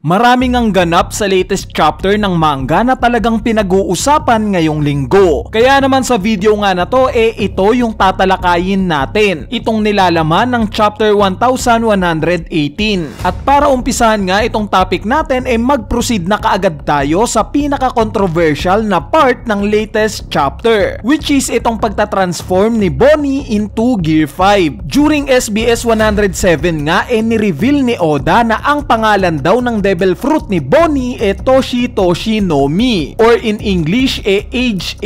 Maraming ang ganap sa latest chapter ng manga na talagang pinag-uusapan ngayong linggo. Kaya naman sa video nga na to, ito yung tatalakayin natin. Itong nilalaman ng chapter 1118. At para umpisahan nga itong topic natin, mag-proceed na kaagad tayo sa pinaka-controversial na part ng latest chapter, which is itong pagtatransform ni Bonnie into Gear 5. During SBS 107 nga, ni-reveal ni Oda na ang pangalan daw ng devil fruit ni Bonnie Toshi Toshi no Mi, or in English age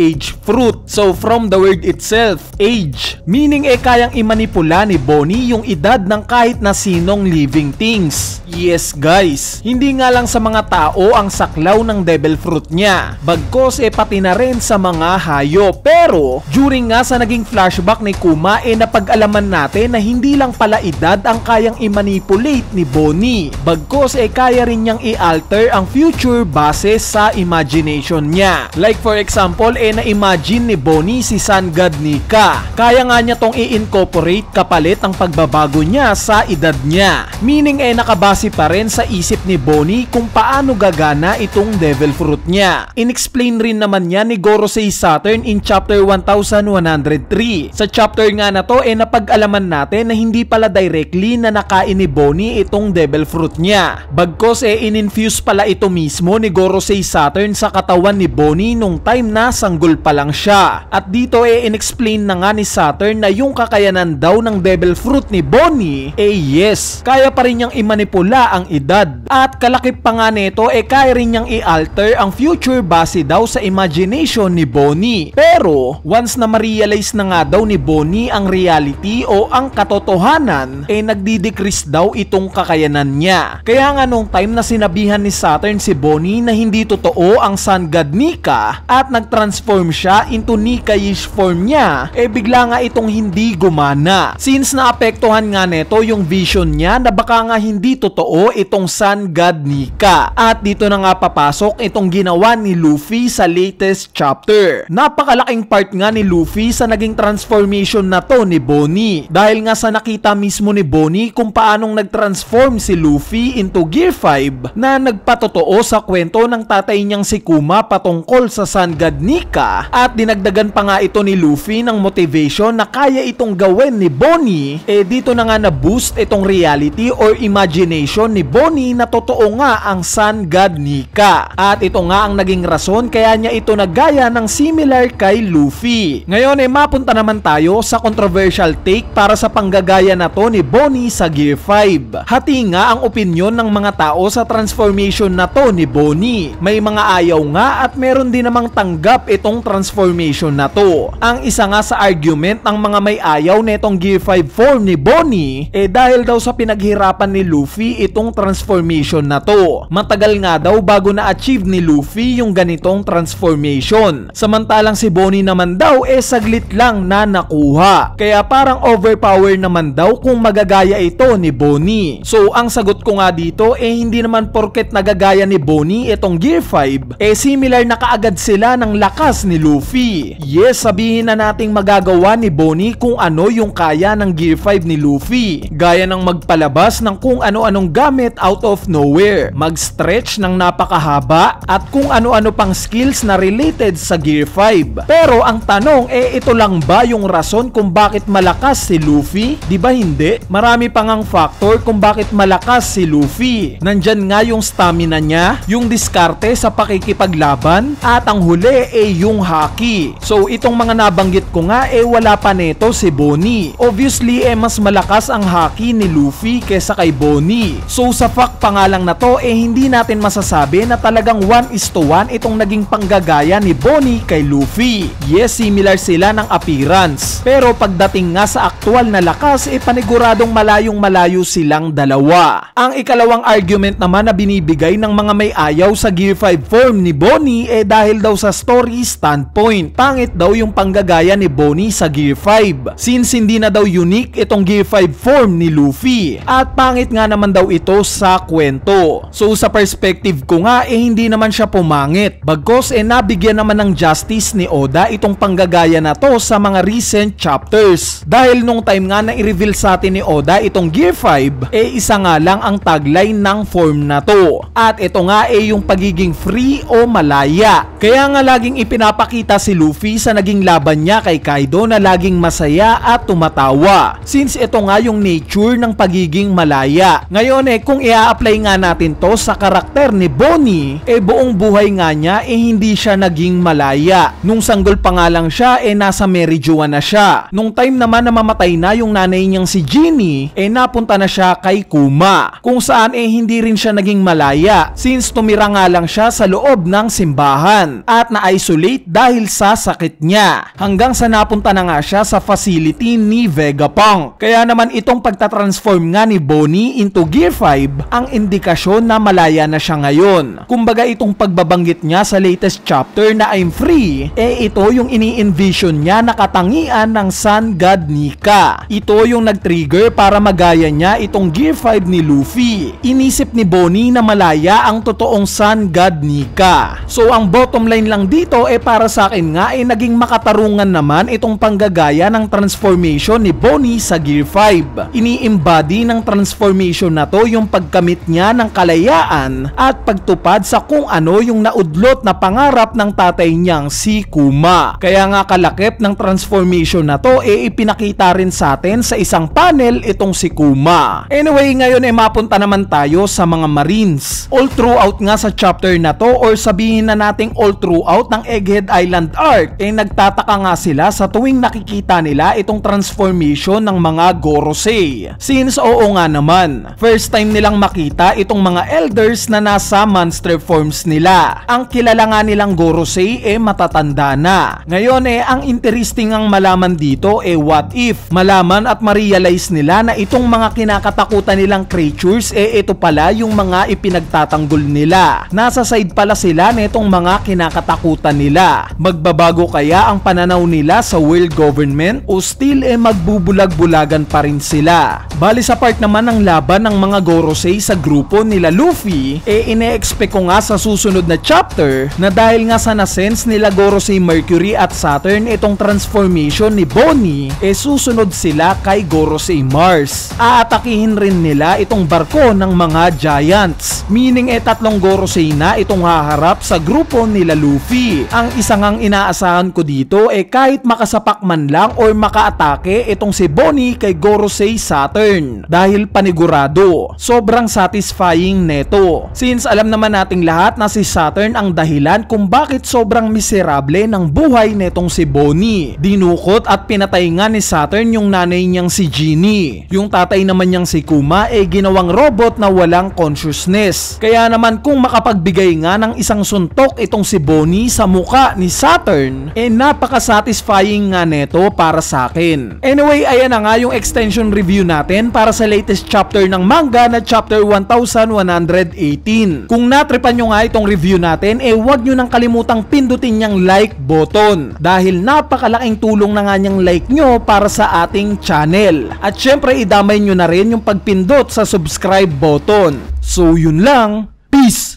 fruit. So from the word itself, age, meaning kayang imanipula ni Bonnie yung edad ng kahit na sinong living things. Yes guys, hindi nga lang sa mga tao ang saklaw ng devil fruit niya, bagkos pati na rin sa mga hayop. Pero during nga sa naging flashback ni Kuma, napag-alaman natin na hindi lang pala edad ang kayang i-manipulate ni Bonnie, bagkos kaya rin niyang i-alter ang future base sa imagination niya. Like for example, na-imagine ni Bonnie si Sun God Nika. Kaya nga niya tong i-incorporate kapalit ang pagbabago niya sa edad niya. Meaning nakabase pa rin sa isip ni Bonnie kung paano gagana itong devil fruit niya. In-explain rin naman niya ni Gorosei Saturn in chapter 1103. Sa chapter nga na to, napag-alaman natin na hindi pala directly na nakain ni Bonnie itong devil fruit niya. Bagkos in-infuse pala ito mismo ni Gorosei Saturn sa katawan ni Bonnie nung time na sanggol pa lang siya. At dito in-explain na nga ni Saturn na yung kakayanan daw ng devil fruit ni Bonnie, yes, kaya pa rin niyang imanipula ang edad. At kalakip pa nga nito, kaya rin niyang i-alter ang future base daw sa imagination ni Bonnie. Pero once na ma-realize na nga daw ni Bonnie ang reality o ang katotohanan, nagdi-decrease daw itong kakayanan niya. Kaya nga nung time na sinabihan ni Saturn si Bonnie na hindi totoo ang Sun God Nika at nag-transform siya into Nika-ish form niya, bigla nga itong hindi gumana. Since naapektuhan nga neto yung vision niya na baka nga hindi totoo itong Sun God Nika. At dito na nga papasok itong ginawa ni Luffy sa latest chapter. Napakalaking part nga ni Luffy sa naging transformation na to ni Bonnie. Dahil nga sa nakita mismo ni Bonnie kung paanong nag-transform si Luffy into Gear 5 na nagpatotoo sa kwento ng tatay niyang si Kuma patungkol sa Sun God Nika, at dinagdagan pa nga ito ni Luffy ng motivation na kaya itong gawin ni Bonnie, dito na nga na-boost itong reality or imagination ni Bonnie na totoo nga ang Sun God Nika. At ito nga ang naging rason kaya niya ito nagaya ng similar kay Luffy. Ngayon mapunta naman tayo sa controversial take para sa panggagaya na to ni Bonnie sa Gear 5. Hati nga ang opinion ng mga tao sa transformation na to ni Bonnie. May mga ayaw nga at meron din namang tanggap itong transformation na to. Ang isa nga sa argument ng mga may ayaw netong Gear 5 form ni Bonnie, dahil daw sa pinaghirapan ni Luffy itong transformation na to. Matagal nga daw bago na-achieve ni Luffy yung ganitong transformation. Samantalang si Bonnie naman daw saglit lang na nakuha. Kaya parang overpower naman daw kung magagaya ito ni Bonnie. So ang sagot ko nga dito, hindi naman porket nagagaya ni Bonnie itong Gear 5, similar na kaagad sila ng lakas ni Luffy. Yes, sabihin na nating magagawa ni Bonnie kung ano yung kaya ng Gear 5 ni Luffy. Gaya ng magpalabas ng kung ano-anong gamit out of nowhere, mag-stretch ng napakahaba, at kung ano-ano pang skills na related sa Gear 5. Pero ang tanong, ito lang ba yung rason kung bakit malakas si Luffy? Diba hindi? Marami pang ang factor kung bakit malakas si Luffy. Nandyan nga yung stamina niya, yung diskarte sa pakikipaglaban, at ang huli yung haki. So itong mga nabanggit ko nga wala pa neto si Bonnie. Obviously mas malakas ang haki ni Luffy kesa kay Bonnie. So sa fact pa nga lang na to, hindi natin masasabi na talagang 1:1 itong naging panggagaya ni Bonnie kay Luffy. Yes, similar sila ng appearance. Pero pagdating nga sa aktual na lakas, paniguradong malayong-malayo silang dalawa. Ang ikalawang argument naman na binibigay ng mga may ayaw sa Gear 5 form ni Bonnie dahil daw sa story standpoint. Pangit daw yung panggagaya ni Bonnie sa Gear 5 since hindi na daw unique itong Gear 5 form ni Luffy, at pangit nga naman daw ito sa kwento. So sa perspective ko nga hindi naman siya pumangit, bagkos nabigyan naman ng justice ni Oda itong panggagaya na to sa mga recent chapters. Dahil nung time nga na i-reveal sa atin ni Oda itong Gear 5, isa nga lang ang tagline ng transform na to. At ito nga yung pagiging free o malaya. Kaya nga laging ipinapakita si Luffy sa naging laban niya kay Kaido na laging masaya at tumatawa. Since ito nga yung nature ng pagiging malaya. Ngayon kung i-apply nga natin to sa karakter ni Bonnie, buong buhay nga niya hindi siya naging malaya. Nung sanggol pa nga lang siya nasa Merijoa na siya. Nung time naman na mamatay na yung nanay niyang si Ginny, napunta na siya kay Kuma. Kung saan hindi rin siya naging malaya since tumira nga lang siya sa loob ng simbahan at na-isolate dahil sa sakit niya. Hanggang sa napunta na nga siya sa facility ni Vegapunk. Kaya naman itong pagtatransform nga ni Bonnie into Gear 5 ang indikasyon na malaya na siya ngayon. Kumbaga itong pagbabanggit niya sa latest chapter na I'm free, ito yung ini-envision niya na katangian ng Sun God Nika. Ito yung nag-trigger para magaya niya itong Gear 5 ni Luffy. Inisip ni Bonnie na malaya ang totoong Sun God Nika. So ang bottom line lang dito para sa akin nga naging makatarungan naman itong panggagaya ng transformation ni Bonnie sa Gear 5. Ini-embody ng transformation na to yung pagkamit niya ng kalayaan at pagtupad sa kung ano yung naudlot na pangarap ng tatay niyang si Kuma. Kaya nga kalakip ng transformation na to ipinakita rin sa atin sa isang panel itong si Kuma. Anyway, ngayon mapunta naman tayo sa mga Marines. All throughout nga sa chapter na to or sabihin na nating all throughout ng Egghead Island arc nagtataka nga sila sa tuwing nakikita nila itong transformation ng mga Gorosei. Since oo nga naman, first time nilang makita itong mga elders na nasa monster forms nila. Ang kilala nga nilang Gorosei matatanda na. Ngayon ang interesting ang malaman dito what if malaman at ma-realize nila na itong mga kinakatakutan nilang creatures ito pala yung mga ipinagtatanggol nila. Nasa side pala sila nitong mga kinakatakutan nila. Magbabago kaya ang pananaw nila sa world government o still magbubulag-bulagan pa rin sila? Bali sa part naman ng laban ng mga Gorosei sa grupo nila Luffy, ine-expect ko nga sa susunod na chapter na dahil nga sa nasense nila Gorosei Mercury at Saturn itong transformation ni Bonnie, susunod sila kay Gorosei Mars. Aatakihin rin nila itong barko ng mga Giants. Meaning tatlong Gorosei na itong haharap sa grupo nila Luffy. Ang isang ang inaasahan ko dito kahit makasapak man lang or makaatake itong si Bonnie kay Gorosei Saturn. Dahil panigurado, sobrang satisfying neto. Since alam naman nating lahat na si Saturn ang dahilan kung bakit sobrang miserable ng buhay netong si Bonnie. Dinukot at pinatay nga ni Saturn yung nanay niyang si Ginny. Yung tatay naman niyang si Kuma ginawang robot na walang consciousness. Kaya naman kung makapagbigay nga ng isang suntok itong si Bonnie sa muka ni Saturn, napaka-satisfying nga neto para sa akin. Anyway, ayan na nga yung extension review natin para sa latest chapter ng manga na chapter 1118. Kung natripan nyo nga itong review natin, huwag nyo nang kalimutang pindutin niyang like button dahil napakalaking tulong na nga niyang like nyo para sa ating channel. At syempre, idamay nyo na rin yung pagpindot sa subscribe button. So yun lang, peace!